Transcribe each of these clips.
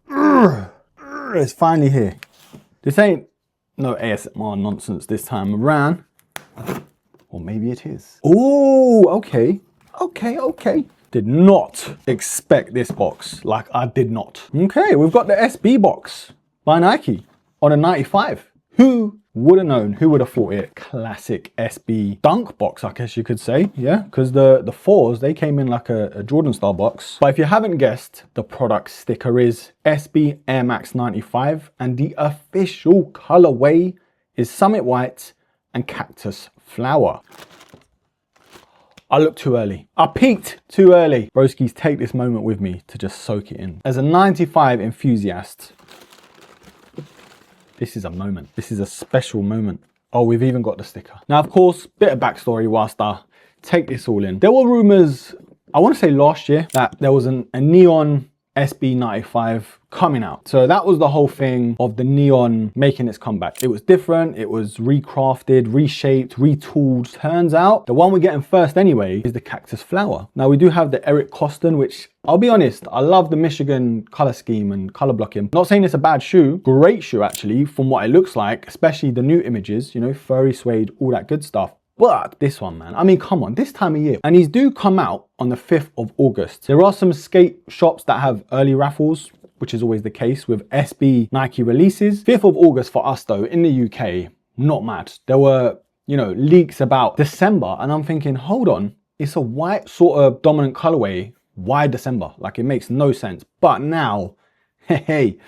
Right. It's finally here. This ain't no ASMR nonsense this time around. Or maybe it is. Oh, okay. Okay. Did not expect this box. Like, I did not. Okay, we've got the SB box by Nike on a 95. Who would have known? Who would have thought it? Classic SB dunk box, I guess you could say. Yeah, because the fours, they came in like a Jordan style box. But if you haven't guessed, the product sticker is SB Air Max 95 and the official colorway is Summit White and Cactus Flower. I looked too early. I peaked too early. Broskies, take this moment with me to just soak it in. As a 95 enthusiast, this is a moment. This is a special moment. Oh, we've even got the sticker. Now, of course, bit of backstory whilst I take this all in. There were rumors, I want to say last year, that there was a neon SB 95 coming out. So that was the whole thing of the neon making its comeback. It was different, it was recrafted, reshaped, retooled. Turns out the one we're getting first anyway is the Cactus Flower. Now we do have the Eric Coston, which I'll be honest, I love the Michigan color scheme and color blocking. Not saying it's a bad shoe, great shoe actually from what it looks like, especially the new images, you know, furry suede, all that good stuff. But this one, man, I mean, come on, this time of year. And these do come out on the 5th of August. There are some skate shops that have early raffles, which is always the case with SB Nike releases. 5th of August for us though, in the UK, not mad. There were, you know, leaks about December and I'm thinking, hold on, it's a white sort of dominant colorway. Why December? Like it makes no sense. But now, hey,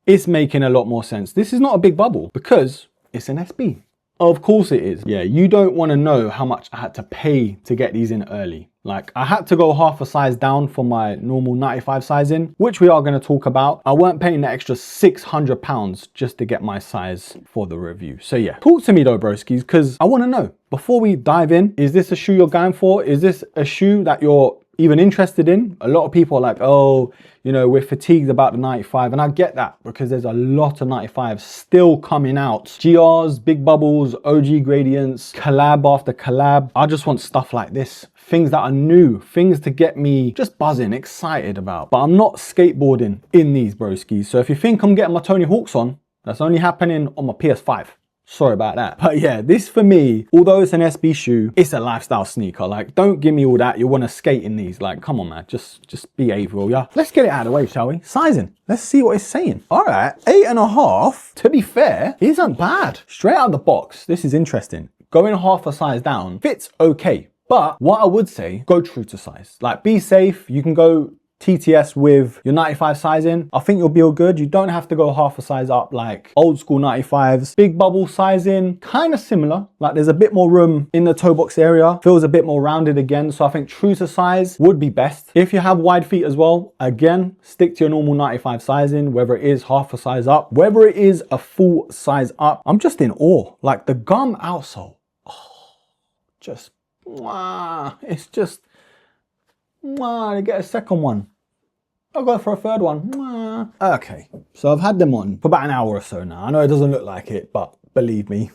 it's making a lot more sense. This is not a big bubble because it's an SB. Of course it is. Yeah, you don't want to know how much I had to pay to get these in early. Like I had to go half a size down from my normal 95 sizing, which we are going to talk about. I weren't paying the extra £600 just to get my size for the review. So yeah, talk to me though, broskies, because I want to know, before we dive in, is this a shoe you're going for? Is this a shoe that you're even interested in? A lot of people are like, oh, you know, we're fatigued about the 95. And I get that because there's a lot of 95s still coming out. GRs, big bubbles, OG gradients, collab after collab. I just want stuff like this. Things that are new, things to get me just buzzing, excited about. But I'm not skateboarding in these broskies. So if you think I'm getting my Tony Hawks on, that's only happening on my PS5. Sorry about that. But yeah, this for me, although it's an SB shoe, it's a lifestyle sneaker. Like, don't give me all that. You want to skate in these. Like, come on, man. Just behave, will ya? Let's get it out of the way, shall we? Sizing. Let's see what it's saying. All right, 8.5, to be fair, isn't bad. Straight out of the box, this is interesting. Going half a size down fits okay. But what I would say, go true to size. Like, be safe. You can go TTS with your 95 sizing. I think you'll be all good. You don't have to go half a size up like old school 95s. Big bubble sizing, kind of similar. Like there's a bit more room in the toe box area. Feels a bit more rounded again. So I think true to size would be best. If you have wide feet as well, again, stick to your normal 95 sizing, whether it is half a size up, whether it is a full size up. I'm just in awe. Like the gum outsole, just, it's just, to get a second one. I'll go for a third one. Okay, so I've had them on for about an hour or so now. I know it doesn't look like it, but believe me,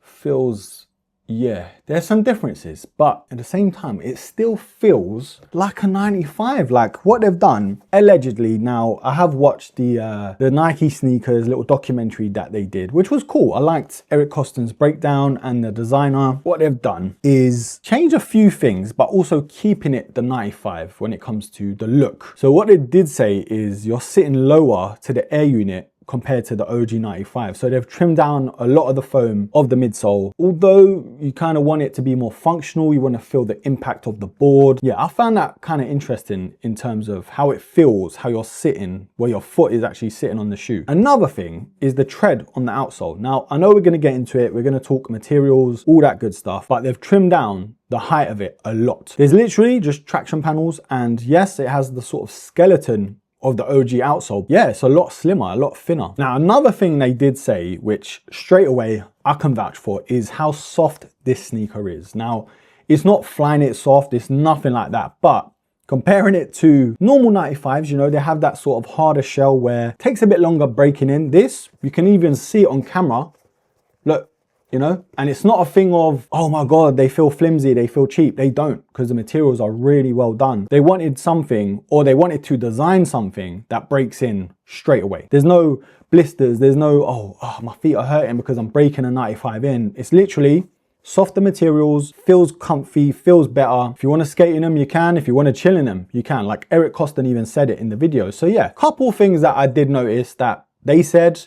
feels, yeah, there's some differences, but at the same time, it still feels like a 95. Like what they've done, allegedly. Now, I have watched the Nike sneakers little documentary that they did, which was cool. I liked Eric Coston's breakdown and the designer. What they've done is change a few things, but also keeping it the 95 when it comes to the look. So what they did say is you're sitting lower to the air unit compared to the OG 95. So they've trimmed down a lot of the foam of the midsole. Although you kind of want it to be more functional, you want to feel the impact of the board. Yeah, I found that kind of interesting in terms of how it feels, how you're sitting, where your foot is actually sitting on the shoe. Another thing is the tread on the outsole. Now, I know we're going to get into it. We're going to talk materials, all that good stuff, but they've trimmed down the height of it a lot. There's literally just traction panels, and yes, it has the sort of skeleton of the OG outsole. Yeah, it's a lot slimmer, a lot thinner. Now, another thing they did say, which straight away I can vouch for, is how soft this sneaker is. Now, it's not flying it soft, it's nothing like that, but comparing it to normal 95s, you know, they have that sort of harder shell where it takes a bit longer breaking in. This, you can even see it on camera. Look, you know? And it's not a thing of, oh my God, they feel flimsy, they feel cheap. They don't, because the materials are really well done. They wanted something, or they wanted to design something that breaks in straight away. There's no blisters, there's no, oh, my feet are hurting because I'm breaking a 95 in. It's literally softer materials, feels comfy, feels better. If you want to skate in them, you can. If you want to chill in them, you can. Like Eric Costin even said it in the video. So yeah, couple things that I did notice that they said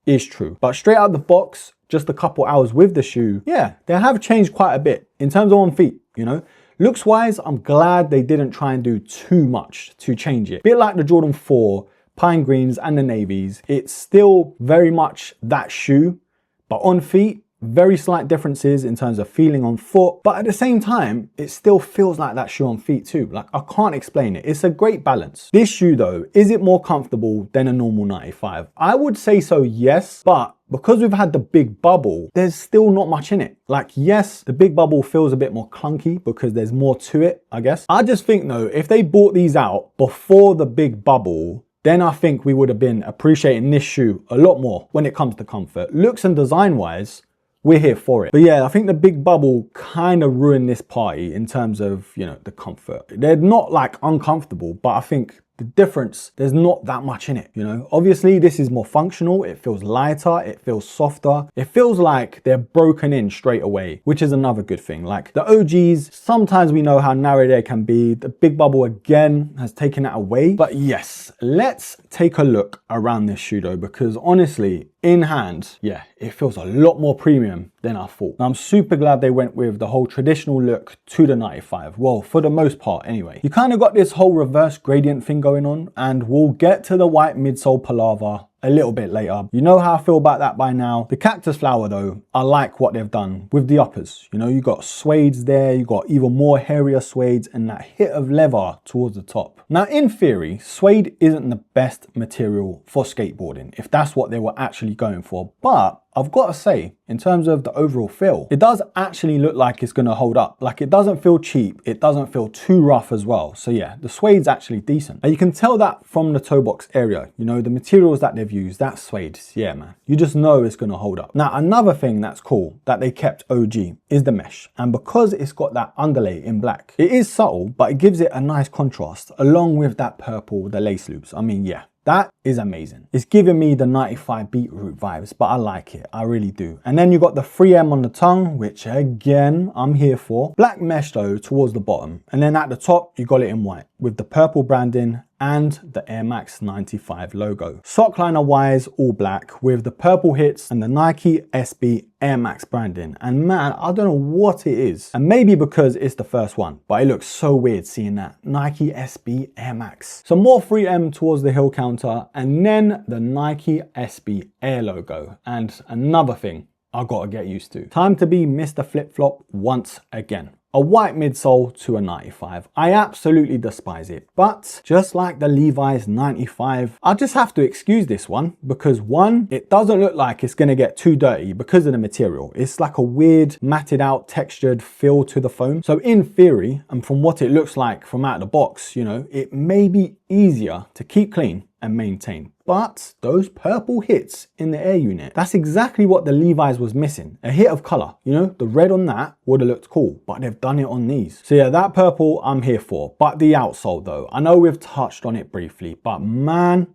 is true. But straight out the box, just a couple hours with the shoe, yeah, they have changed quite a bit in terms of on feet, you know. Looks wise, I'm glad they didn't try and do too much to change it. Bit like the Jordan 4, Pine Greens and the Navies, it's still very much that shoe, but on feet, very slight differences in terms of feeling on foot, but at the same time, it still feels like that shoe on feet too. Like, I can't explain it. It's a great balance. This shoe though, is it more comfortable than a normal 95? I would say so, yes, but because we've had the big bubble, there's still not much in it. Like, yes, the big bubble feels a bit more clunky because there's more to it, I guess. I just think though, if they brought these out before the big bubble, then I think we would have been appreciating this shoe a lot more when it comes to comfort. Looks and design wise, we're here for it. But yeah, I think the big bubble kind of ruined this party in terms of, you know, the comfort. They're not like uncomfortable, but I think the difference, there's not that much in it, you know. Obviously this is more functional, it feels lighter, it feels softer, it feels like they're broken in straight away, which is another good thing. Like the OGs, sometimes we know how narrow they can be. The big bubble again has taken that away. But yes, let's take a look around this shoe though, because honestly, in hand, yeah, it feels a lot more premium than I thought. Now, I'm super glad they went with the whole traditional look to the 95. Well, for the most part anyway. You kind of got this whole reverse gradient thing going on, and we'll get to the white midsole palaver a little bit later. You know how I feel about that by now. The cactus flower though, I like what they've done with the uppers. You know, you got suedes there, you got even more hairier suedes and that hit of leather towards the top. Now, in theory, suede isn't the best material for skateboarding, if that's what they were actually going for. But I've got to say, in terms of the overall feel, it does actually look like it's going to hold up. Like, it doesn't feel cheap, it doesn't feel too rough as well. So yeah, the suede's actually decent. And you can tell that from the toe box area, you know, the materials that they've used, that suede, yeah man, you just know it's going to hold up. Now, another thing that's cool that they kept OG is the mesh. And because it's got that underlay in black, it is subtle, but it gives it a nice contrast along with that purple, the lace loops. I mean, yeah, that is amazing. It's giving me the 95 beetroot vibes, but I like it. I really do. And then you got the 3M on the tongue, which again, I'm here for. Black mesh though towards the bottom. And then at the top, you got it in white with the purple branding and the Air Max 95 logo. Sock liner wise, all black with the purple hits and the Nike SB Air Max branding. And man, I don't know what it is. And maybe because it's the first one, but it looks so weird seeing that Nike SB Air Max. Some more 3M towards the heel counter, and then the Nike SB Air logo. And another thing I gotta get used to. Time to be Mr. Flip Flop once again. A white midsole to a 95. I absolutely despise it. But just like the Levi's 95, I just have to excuse this one because one, it doesn't look like it's gonna get too dirty because of the material. It's like a weird matted out textured feel to the foam. So in theory, and from what it looks like from out of the box, you know, it may be easier to keep clean and maintain. But those purple hits in the air unit, that's exactly what the Levi's was missing. A hit of color, you know, the red on that would have looked cool, but they've done it on these. So yeah, that purple I'm here for. But the outsole though, I know we've touched on it briefly, but man,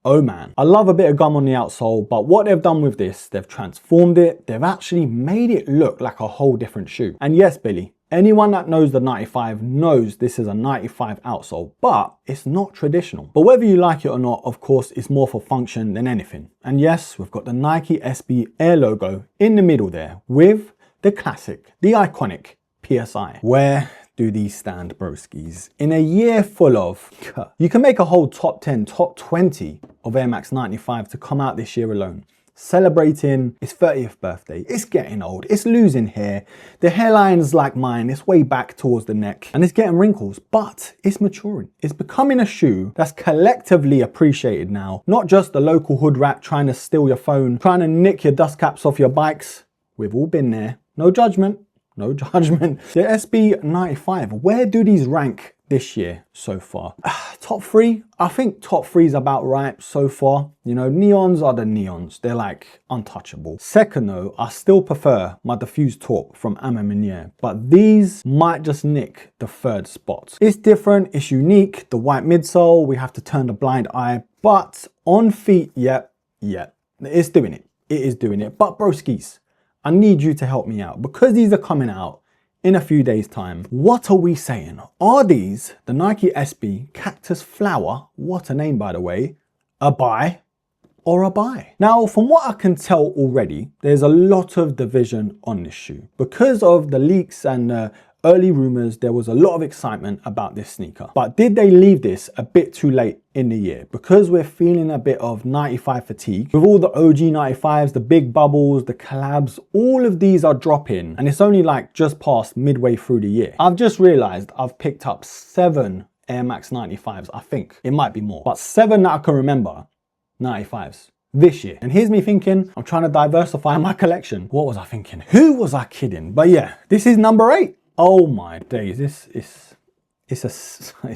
oh man. I love a bit of gum on the outsole, but what they've done with this, they've transformed it. They've actually made it look like a whole different shoe. And yes, Billy, anyone that knows the 95 knows this is a 95 outsole, but it's not traditional. But whether you like it or not, of course, it's more for function than anything. And yes, we've got the Nike SB Air logo in the middle there with the classic, the iconic PSI. Where do these stand, broskies? In a year full of, you can make a whole top 10, top 20 of Air Max 95 to come out this year alone. Celebrating its 30th birthday. It's getting old, it's losing hair. The hairline's like mine, it's way back towards the neck and it's getting wrinkles, but it's maturing. It's becoming a shoe that's collectively appreciated now. Not just the local hood rat trying to steal your phone, trying to nick your dust caps off your bikes. We've all been there. No judgment, no judgment. The SB95, where do these rank this year so far? Top three, I think top three is about right so far. You know, neons are the neons. They're like untouchable. Second though, I still prefer my diffused taupe from Amaminier, but these might just nick the third spot. It's different, it's unique. The white midsole, we have to turn the blind eye, but on feet, yeah, it's doing it. It is doing it. But broskis, I need you to help me out because these are coming out in a few days time. What are we saying? Are these the Nike SB Cactus Flower, what a name by the way, a buy or a buy? Now, from what I can tell already, there's a lot of division on this shoe. Because of the leaks and early rumors, there was a lot of excitement about this sneaker. But did they leave this a bit too late in the year? Because we're feeling a bit of 95 fatigue. With all the OG 95s, the big bubbles, the collabs, all of these are dropping. And it's only like just past midway through the year. I've just realized I've picked up 7 Air Max 95s, I think. It might be more. But 7 that I can remember, 95s. This year. And here's me thinking, I'm trying to diversify my collection. What was I thinking? Who was I kidding? But yeah, this is number 8. Oh my days, it's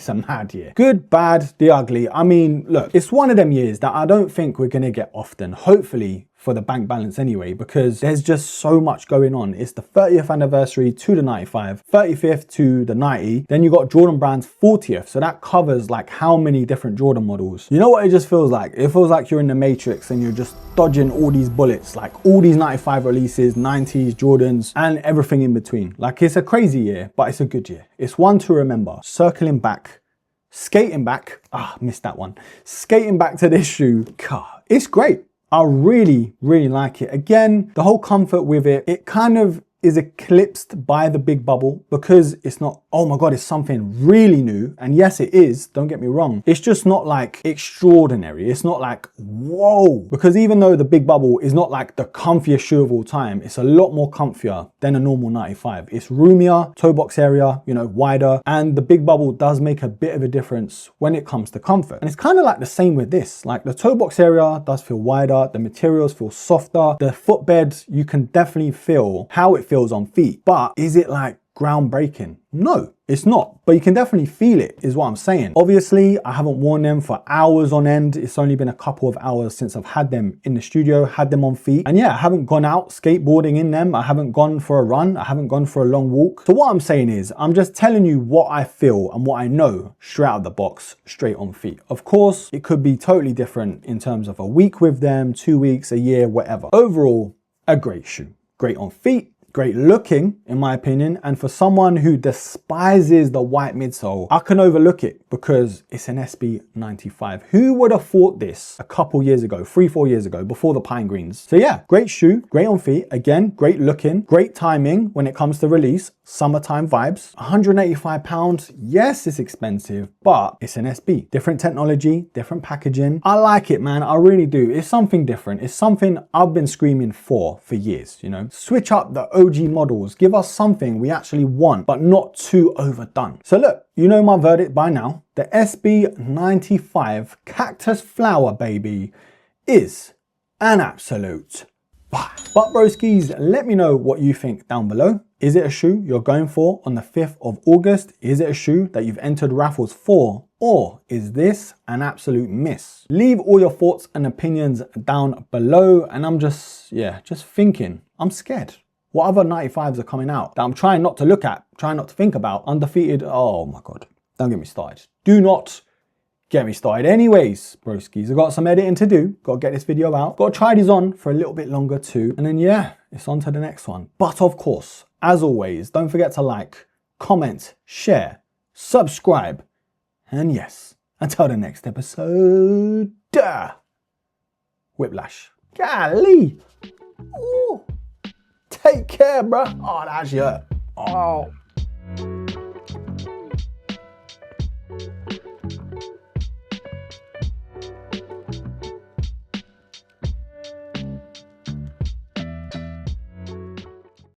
a mad year. Good, bad, the ugly. I mean, look, it's one of them years that I don't think we're gonna get often, hopefully for the bank balance anyway, because there's just so much going on. It's the 30th anniversary to the 95, 35th to the 90, then you got Jordan Brand's 40th, so that covers like how many different Jordan models. You know what it just feels like? It feels like you're in the Matrix and you're just dodging all these bullets, like all these 95 releases, 90s, Jordans, and everything in between. Like, it's a crazy year, but it's a good year. It's one to remember. Circling back, skating back, missed that one. Skating back to this shoe, God, it's great. I really like it. Again, the whole comfort with it, it kind of is eclipsed by the big bubble because it's not, oh my God, it's something really new. And yes, it is, don't get me wrong. It's just not like extraordinary. It's not like, whoa, because even though the big bubble is not like the comfiest shoe of all time, it's a lot more comfier than a normal 95. It's roomier, toe box area, you know, wider. And the big bubble does make a bit of a difference when it comes to comfort. And it's kind of like the same with this. Like the toe box area does feel wider. The materials feel softer. The footbed, you can definitely feel how it feels on feet, but is it like groundbreaking? No, it's not, but you can definitely feel it is what I'm saying. Obviously, I haven't worn them for hours on end. It's only been a couple of hours since I've had them in the studio, had them on feet. And yeah, I haven't gone out skateboarding in them. I haven't gone for a run. I haven't gone for a long walk. So what I'm saying is I'm just telling you what I feel and what I know straight out of the box, straight on feet. Of course, it could be totally different in terms of a week with them, 2 weeks, a year, whatever. Overall, a great shoe. Great on feet. Great looking, in my opinion, and for someone who despises the white midsole, I can overlook it because it's an SB95. Who would have thought this a couple years ago, 3-4 years ago, before the pine greens? So yeah, great shoe, great on feet, again, great looking, great timing when it comes to release, summertime vibes. £185, yes, it's expensive, but it's an SB. Different technology, different packaging. I like it, man, I really do. It's something different. It's something I've been screaming for years, you know? Switch up the OG models, give us something we actually want, but not too overdone. So look, you know my verdict by now. The SB95 Cactus Flower, baby, is an absolute buy. But broskies, let me know what you think down below. Is it a shoe you're going for on the 5th of August? Is it a shoe that you've entered raffles for? Or is this an absolute miss? Leave all your thoughts and opinions down below. And I'm just thinking, I'm scared. What other 95s are coming out that I'm trying not to look at, trying not to think about? Undefeated, oh my God, don't get me started. Do not get me started. Anyways, broskies, I've got some editing to do. Got to get this video out. Got to try these on for a little bit longer too. And then yeah, it's on to the next one. But of course, as always, don't forget to like, comment, share, subscribe. And yes, until the next episode, whiplash. Golly. Ooh. Take care, bruh. Oh, that's your. Oh.